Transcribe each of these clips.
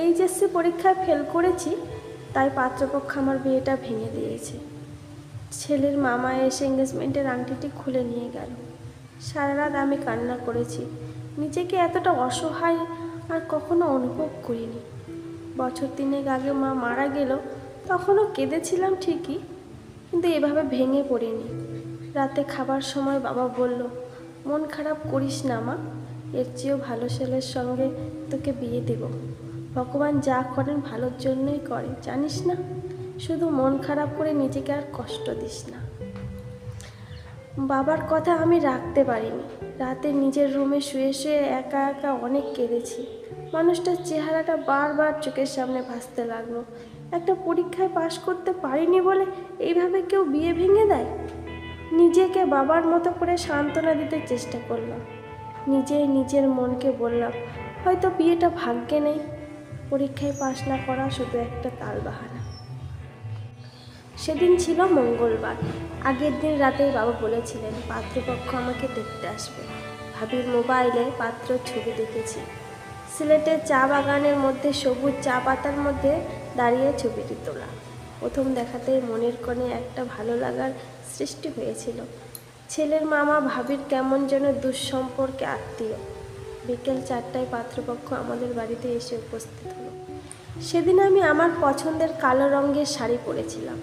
HSC পরীক্ষায় fail করেছি, তাই পাত্রপক্ষ আমার বিয়েটা ভেঙে দিয়েছে। ছেলের মামা এসে এঙ্গেজমেন্টের আংটিটি খুলে নিয়ে গেল। সারা রাত আমি কান্না করেছি। নিজেকে এতটা অসহায় আর কখনো অনুভব করিনি। বছর 3 আগে মা মারা গেল, তখনও কেঁদেছিলাম ঠিকই, কিন্তু এভাবে ভেঙে পড়িনি। রাতে খাবার সময় বাবা বলল, মন খারাপ করিস না মা, এর চেয়েও ভালো ছেলের সঙ্গে তোকে বিয়ে দেব। ভগবান যা করেন ভালোর জন্যই করে, জানিস না? শুধু মন খারাপ করে নিজেকে আর কষ্ট দিস না। বাবার কথা আমি রাখতে পারিনি। রাতে নিজের রুমে শুয়ে শুয়ে একা একা অনেক কেঁদেছি। মানুষটার চেহারাটা বারবার চোখের সামনে ভাসতে লাগলো। একটা পরীক্ষায় পাশ করতে পারিনি বলে এইভাবে কেউ বিয়ে ভেঙে দেয়? নিজেকে বাবার মতো করে সান্ত্বনা দিতে চেষ্টা করলাম। নিজের মনকে বললাম, হয়তো বিয়েটা ভাগ্যে নেই, পরীক্ষায় পাশ না করা শুধু একটা তালবাহানা। সেদিন ছিল মঙ্গলবার। আগের দিন রাতেই বাবা বলেছিলেন পাত্রপক্ষ আমাকে দেখতে আসবে। ভাবির মোবাইলে পাত্রর ছবি দেখেছি। সিলেটের চা বাগানের মধ্যে সবুজ চা পাতার মধ্যে দাঁড়িয়ে ছবিটি তোলা। প্রথম দেখাতেই মনের কোণে একটা ভালো লাগার সৃষ্টি হয়েছিল। ছেলের মামা ভাবির কেমন যেন দুঃসম্পর্কে আত্মীয়। বিকেল 4টায় পাত্রপক্ষ আমাদের বাড়িতে এসে উপস্থিত হলো। সেদিন আমি আমার পছন্দের কালো রঙের শাড়ি পরেছিলাম।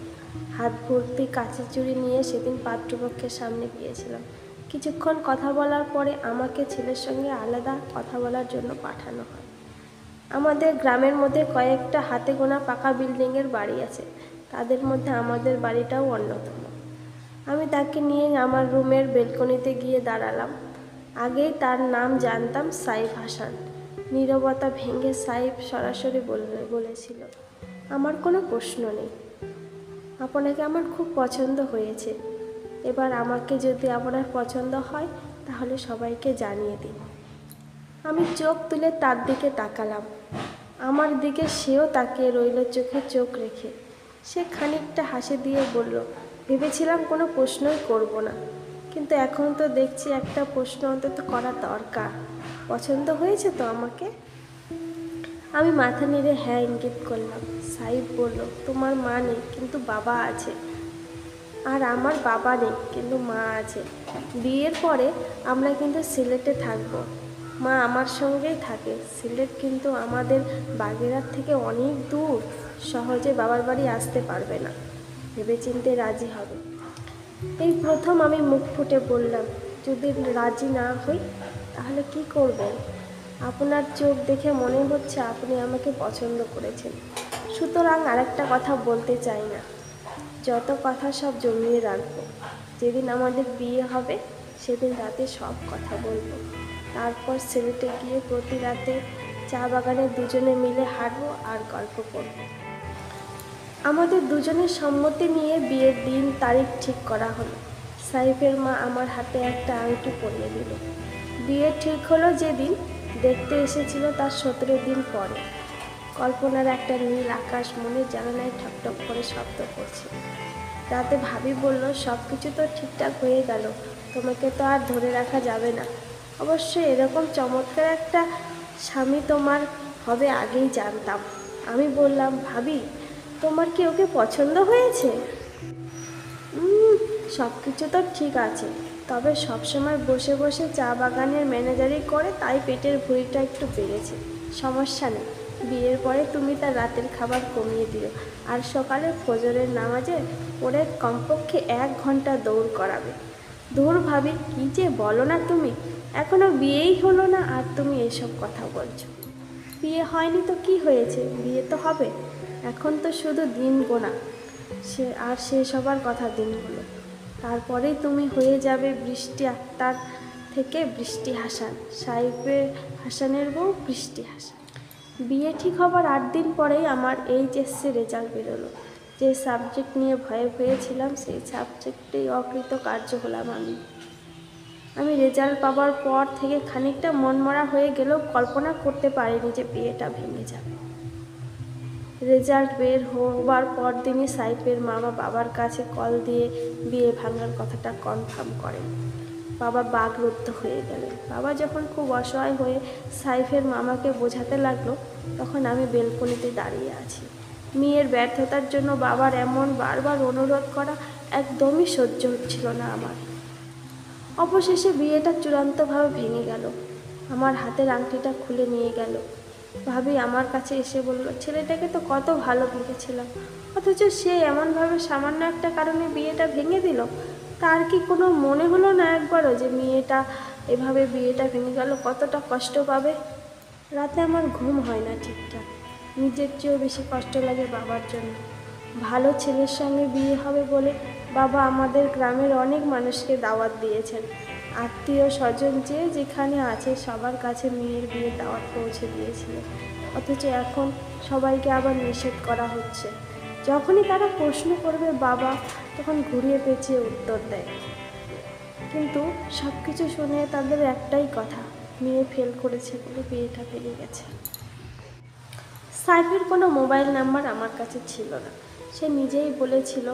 হাত ভর্তি কাঁচের চুড়ি নিয়ে সেদিন পাত্রপক্ষের সামনে গিয়েছিলাম। কিছুক্ষণ কথা বলার পরে আমাকে ছেলের সঙ্গে আলাদা কথা বলার জন্য পাঠানো হয়। আমাদের গ্রামের মধ্যে কয়েকটা হাতে গোনা পাকা বিল্ডিংয়ের বাড়ি আছে, তাদের মধ্যে আমাদের বাড়িটাও অন্যতম। আমি তাকে নিয়ে আমার রুমের বেলকনিতে গিয়ে দাঁড়ালাম। আগেই তার নাম জানতাম, সাইফ হাসান। নীরবতা ভেঙে সাইফ সরাসরি বলেছিল, আমার কোনো প্রশ্ন নেই, আপনাকে আমার খুব পছন্দ হয়েছে। এবার আমাকে যদি আপনার পছন্দ হয় তাহলে সবাইকে জানিয়ে দিন। আমি চোখ তুলে তার দিকে তাকালাম। আমার দিকে সেও তাকিয়ে রইল চোখে চোখ রেখে। সে খানিকটা হাসি দিয়ে বলল, ভেবেছিলাম কোনো প্রশ্নই করব না, কিন্তু এখন তো দেখছি একটা প্রশ্ন অন্তত করা দরকার। পছন্দ হয়েছে তো আমাকে? আমি মাথা নেড়ে হ্যাঁ ইঙ্গিত করলাম। সাইফ বলল, তোমার মা নেই কিন্তু বাবা আছে। আর আমার বাবা নেই কিন্তু মা আছে। বিয়ের পরে আমরা কিন্তু সিলেটে থাকবো। মা আমার সঙ্গেই থাকে। সিলেট কিন্তু আমাদের বাগেরহাট থেকে অনেক দূর, সহজে বাবার বাড়ি আসতে পারবে না, ভেবেচিন্তে রাজি হবে। এই প্রথম আমি মুখ ফুটে বললাম, যদি রাজি না হই তাহলে কি করবেন? আপনার চোখ দেখে মনে হচ্ছে আপনি আমাকে পছন্দ করেছেন, সুতরাং আরেকটা কথা বলতে চাই না। যত কথা সব জমিয়ে রাখবো, যেদিন আমাদের বিয়ে হবে সেদিন রাতে সব কথা বলবো। তারপর সিলেটে গিয়ে প্রতি রাতে চা বাগানে দুজনে মিলে হাঁটবো আর গল্প করব। আমাদের দুজনের সম্মতি নিয়ে বিয়ের দিন তারিখ ঠিক করা হলো। সাইফের মা আমার হাতে একটা আংটি পরিয়ে দিল। বিয়ে ঠিক হলো যেদিন, দেখতে এসেছিল তার 17 দিন পরে। কল্পনার একটা নীল আকাশ মনের জানালায় ঠকঠক করে শব্দ করছে। রাতে ভাবি বলল, সব কিছু তো ঠিকঠাক হয়ে গেল, তোমাকে তো আর ধরে রাখা যাবে না। অবশ্যই এরকম চমৎকার একটা স্বামী তোমার হবে আগেই জানতাম। আমি বললাম, ভাবি তোমার কি ওকে পছন্দ হয়েছে? সব কিছু তো ঠিক আছে, তবে সবসময় বসে বসে চা বাগানের ম্যানেজারই করে, তাই পেটের ভুঁড়িটা একটু বেড়েছে। সমস্যা নেই, বিয়ের পরে তুমি তার রাতের খাবার কমিয়ে দিও, আর সকালে ফজরের নামাজে পড়ে কমপক্ষে 1 ঘন্টা দৌড় করাবে। দূর ভাবি, কী যে বলো না তুমি, এখনও বিয়েই হলো না আর তুমি এসব কথা বলছো। বিয়ে হয়নি তো কি হয়েছে, বিয়ে তো হবে। এখন তো শুধু দিন গোনা, শেষ হবার কথা দিনগুলো। তারপরেই তুমি হয়ে যাবে বৃষ্টি আক্তার থেকে বৃষ্টি হাসান, সাইফের হাসানের বউ বৃষ্টি হাসান। বিয়ে ঠিক হবার 8 দিন পরেই আমার এইচএসসি রেজাল্ট বেরোলো। যে সাবজেক্ট নিয়ে ভয়ে ভয়ে ছিলাম সেই সাবজেক্টেই অকৃতকার্য হলাম আমি। রেজাল্ট পাওয়ার পর থেকে খানিকটা মনমরা হয়ে গেলেও কল্পনা করতে পারিনি যে বিয়েটা ভেঙে যাবে। রেজাল্ট বের হবার পর দিনই সাইফের মামা বাবার কাছে কল দিয়ে বিয়ে ভাঙার কথাটা কনফার্ম করেন। বাবা বাকরুদ্ধ হয়ে গেলেন। বাবা যখন খুব অসহায় হয়ে সাইফের মামাকে বোঝাতে লাগলো তখন আমি বেলকনিতে দাঁড়িয়ে আছি। মেয়ের ব্যর্থতার জন্য বাবার এমন বারবার অনুরোধ করা একদমই সহ্য হচ্ছিল না আমার। অবশেষে বিয়েটা চূড়ান্তভাবে ভেঙে গেল। আমার হাতের আংটিটা খুলে নিয়ে গেল। ভাবি আমার কাছে এসে বলল, ছেলেটাকে তো কত ভালো ভেবেছিলাম, অথচ সে এমনভাবে সামান্য একটা কারণে বিয়েটা ভেঙে দিল। তার কি কোনো মনে হলো না একবারও যে মেয়েটা এভাবে বিয়েটা ভেঙে গেল কতটা কষ্ট পাবে? রাতে আমার ঘুম হয় না ঠিকঠাক। নিজের চেয়েও বেশি কষ্ট লাগে বাবার জন্য। ভালো ছেলের সঙ্গে বিয়ে হবে বলে বাবা আমাদের গ্রামের অনেক মানুষকে দাওয়াত দিয়েছেন। আত্মীয় স্বজন যে যেখানে আছে সবার কাছে মেয়ের বিয়ের দাওয়াত পৌঁছে দিয়েছিল, অথচ এখন সবাইকে আবার নিষেধ করা হচ্ছে। যখনই তারা প্রশ্ন করবে বাবা তখন ঘুরিয়ে পেঁচিয়ে উত্তর দেয়। কিন্তু সব কিছু শুনে তাদের একটাই কথা, মেয়ে ফেল করেছে বলে বিয়েটা ভেঙে গেছে। সাইফের কোনো মোবাইল নাম্বার আমার কাছে ছিল না। সে নিজেই বলেছিল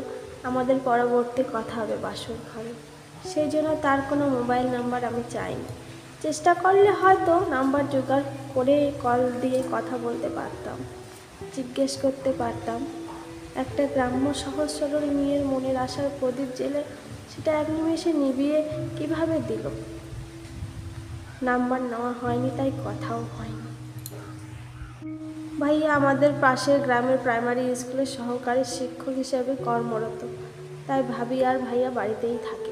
আমাদের পরবর্তী কথা হবে বাসর ঘরে, সেই জন্য তার কোনো মোবাইল নাম্বার আমি চাইনি। চেষ্টা করলে হয়তো নাম্বার জোগাড় করে কল দিয়ে কথা বলতে পারতাম, জিজ্ঞেস করতে পারতাম। একটা গ্রাম্য সহজ সরল মেয়ের মনের আশার প্রদীপ জেলে সেটা এক নিমেষে নিভিয়ে কীভাবে দিল। নাম্বার নেওয়া হয়নি, তাই কথাও হয়নি। ভাইয়া আমাদের পাশের গ্রামের প্রাইমারি স্কুলের সহকারী শিক্ষক হিসেবে কর্মরত, তাই ভাবি আর ভাইয়া বাড়িতেই থাকে।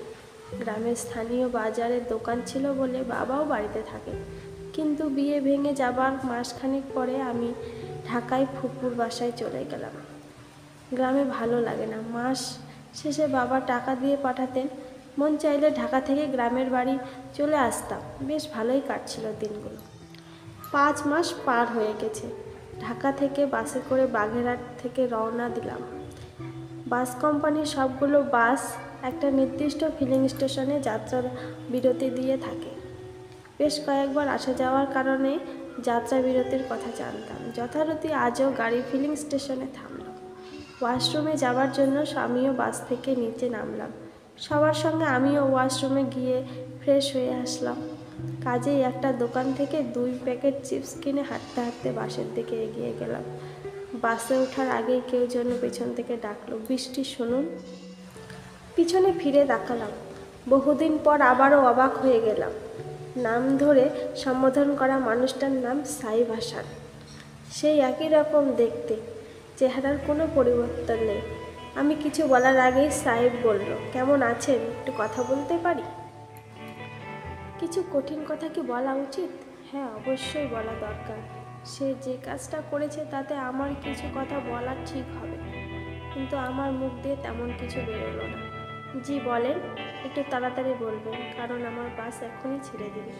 গ্রামের স্থানীয় বাজারের দোকান ছিল বলে বাবাও বাড়িতে থাকে। কিন্তু বিয়ে ভেঙে যাবার মাসখানেক পরে আমি ঢাকায় ফুপুর বাসায় চলে গেলাম। গ্রামে ভালো লাগে না। মাস শেষে বাবা টাকা দিয়ে পাঠাতেন, মন চাইলে ঢাকা থেকে গ্রামের বাড়ি চলে আসতাম। বেশ ভালোই কাটছিল দিনগুলো। 5 মাস পার হয়ে গেছে। ঢাকা থেকে বাসে করে বাগেরহাট থেকে রওনা দিলাম। বাস কোম্পানির সবগুলো বাস একটা নির্দিষ্ট ফিলিং স্টেশনে যাত্রা বিরতি দিয়ে থাকে। বেশ কয়েকবার আসা যাওয়ার কারণে যাত্রা বিরতির কথা জানতাম। যথারীতি আজও গাড়ি ফিলিং স্টেশনে থামল। ওয়াশরুমে যাওয়ার জন্য আমিও বাস থেকে নিচে নামলাম। সবার সঙ্গে আমিও ওয়াশরুমে গিয়ে ফ্রেশ হয়ে আসলাম। কাজেই একটা দোকান থেকে 2 প্যাকেট চিপস কিনে হাঁটতে হাঁটতে বাসের দিকে এগিয়ে গেলাম। বাসে ওঠার আগেই কেউ যেন পেছন থেকে ডাকলো, বৃষ্টি শুনুন। পিছনে ফিরে তাকালাম। বহুদিন পর আবারও অবাক হয়ে গেলাম। নাম ধরে সম্বোধন করা মানুষটার নাম সাইফ হাসান। সেই একই রকম দেখতে, চেহারার কোনো পরিবর্তন নেই। আমি কিছু বলার আগেই সাইফ বলল, কেমন আছেন, একটু কথা বলতে পারি? কিছু কঠিন কথা কি বলা উচিত? হ্যাঁ, অবশ্যই বলা দরকার। সে যে কাজটা করেছে তাতে আমার কিছু কথা বলা ঠিক হবে, কিন্তু আমার মুখ দিয়ে তেমন কিছু বেরোলো না। জি বলেন, একটু তাড়াতাড়ি বলবেন, কারণ আমার বাস এখনই ছেড়ে দিবে।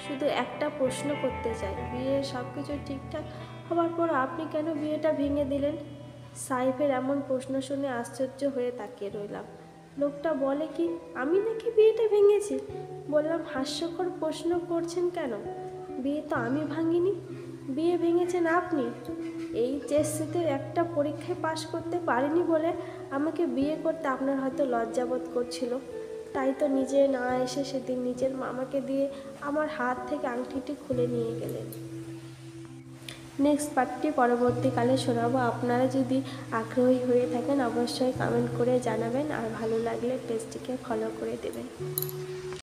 শুধু একটা প্রশ্ন করতে চাই, বিয়ে সব কিছু ঠিকঠাক হবার পর আপনি কেন বিয়েটা ভেঙে দিলেন? সাইফের এমন প্রশ্ন শুনে আশ্চর্য হয়ে তাকিয়ে রইলাম। লোকটা বলে কি আমি নাকি বিয়েটা ভেঙেছি? বললাম, হাস্যকর প্রশ্ন করছেন কেন? বিয়ে তো আমি ভাঙিনি, বিয়ে ভেঙেছেন আপনি। এইচএসসিতে একটা পরীক্ষায় পাশ করতে পারিনি বলে আমাকে বিয়ে করতে আপনার হয়তো লজ্জাবোধ করছিল, তাই তো নিজে না এসে সেদিন নিজের মামাকে দিয়ে আমার হাত থেকে আংটিটি খুলে নিয়ে গেলেন। নেক্সট পার্টটি পরবর্তীকালে শোনাবো। আপনারা যদি আগ্রহী হয়ে থাকেন অবশ্যই কমেন্ট করে জানাবেন, আর ভালো লাগলে পেজটিকে ফলো করে দেবেন।